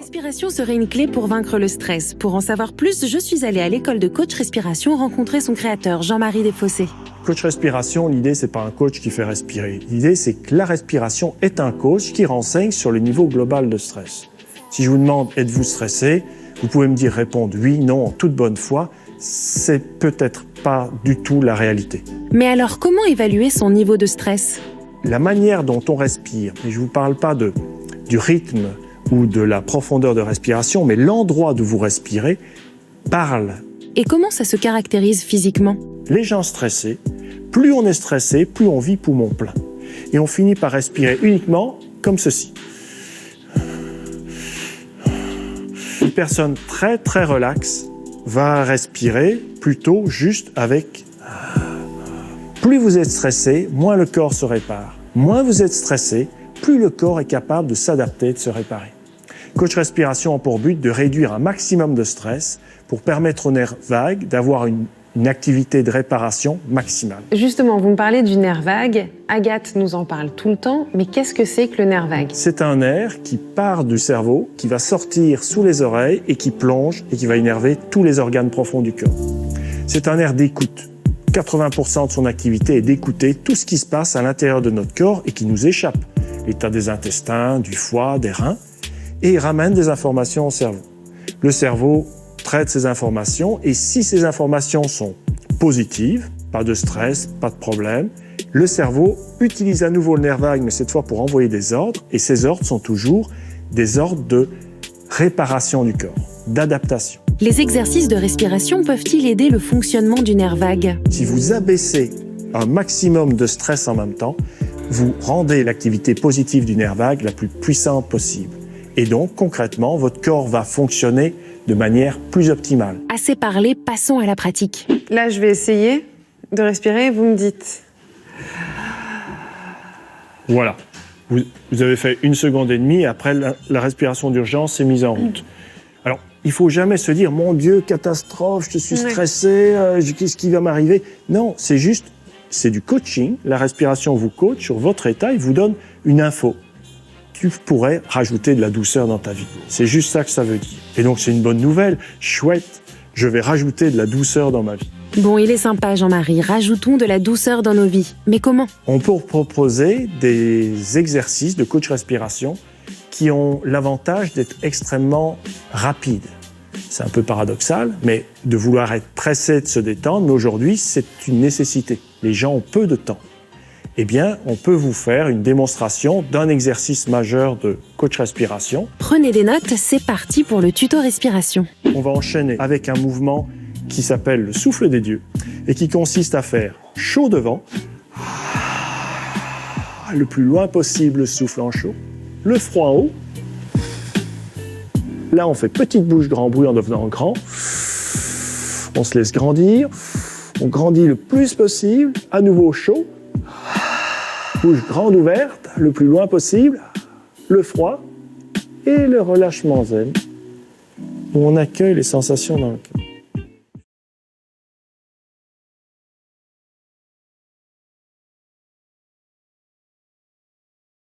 respiration serait une clé pour vaincre le stress. Pour en savoir plus, je suis allée à l'école de coach respiration rencontrer son créateur, Jean-Marie Desfossés. Coach respiration, l'idée, c'est pas un coach qui fait respirer. L'idée, c'est que la respiration est un coach qui renseigne sur le niveau global de stress. Si je vous demande, êtes-vous stressé? Vous pouvez me dire, répondre oui, non, en toute bonne foi. C'est peut-être pas du tout la réalité. Mais alors, comment évaluer son niveau de stress? La manière dont on respire, et je ne vous parle pas du rythme ou de la profondeur de respiration, mais l'endroit d'où vous respirez parle. Et comment ça se caractérise physiquement? Les gens stressés, plus on est stressé, plus on vit poumon plein. Et on finit par respirer uniquement comme ceci. Une personne très très relaxe va respirer plutôt juste avec... Plus vous êtes stressé, moins le corps se répare. Moins vous êtes stressé, plus le corps est capable de s'adapter, de se réparer. Coach respiration a pour but de réduire un maximum de stress pour permettre au nerf vague d'avoir une activité de réparation maximale. Justement, vous me parlez du nerf vague. Agathe nous en parle tout le temps, mais qu'est-ce que c'est que le nerf vague? C'est un nerf qui part du cerveau, qui va sortir sous les oreilles et qui plonge et qui va énerver tous les organes profonds du corps. C'est un nerf d'écoute. 80% de son activité est d'écouter tout ce qui se passe à l'intérieur de notre corps et qui nous échappe. L'état des intestins, du foie, des reins, et il ramène des informations au cerveau. Le cerveau traite ces informations et si ces informations sont positives, pas de stress, pas de problème, le cerveau utilise à nouveau le nerf vague, mais cette fois pour envoyer des ordres, et ces ordres sont toujours des ordres de réparation du corps, d'adaptation. Les exercices de respiration peuvent-ils aider le fonctionnement du nerf vague? Si vous abaissez un maximum de stress en même temps, vous rendez l'activité positive du nerf vague la plus puissante possible. Et donc, concrètement, votre corps va fonctionner de manière plus optimale. Assez parlé, passons à la pratique. Là, je vais essayer de respirer, vous me dites. Voilà. Vous avez fait 1 seconde et demie, après la respiration d'urgence est mise en route. Alors, il ne faut jamais se dire « Mon Dieu, catastrophe, je suis stressé, qu'est-ce qui va m'arriver ?» Non, c'est juste, c'est du coaching. La respiration vous coach sur votre état, il vous donne une info. Tu pourrais rajouter de la douceur dans ta vie. C'est juste ça que ça veut dire. Et donc, c'est une bonne nouvelle. Chouette, je vais rajouter de la douceur dans ma vie. Bon, il est sympa, Jean-Marie. Rajoutons de la douceur dans nos vies. Mais comment? On peut proposer des exercices de coach respiration qui ont l'avantage d'être extrêmement rapides. C'est un peu paradoxal, mais de vouloir être pressé de se détendre, mais aujourd'hui, c'est une nécessité. Les gens ont peu de temps. Eh bien, on peut vous faire une démonstration d'un exercice majeur de coach respiration. Prenez des notes, c'est parti pour le tuto respiration. On va enchaîner avec un mouvement qui s'appelle le souffle des dieux et qui consiste à faire chaud devant, le plus loin possible le souffle en chaud, le froid en haut. Là, on fait petite bouche, grand bruit en devenant grand. On se laisse grandir. On grandit le plus possible. À nouveau chaud. Bouche grande ouverte, le plus loin possible. Le froid et le relâchement zen, où on accueille les sensations dans le cœur.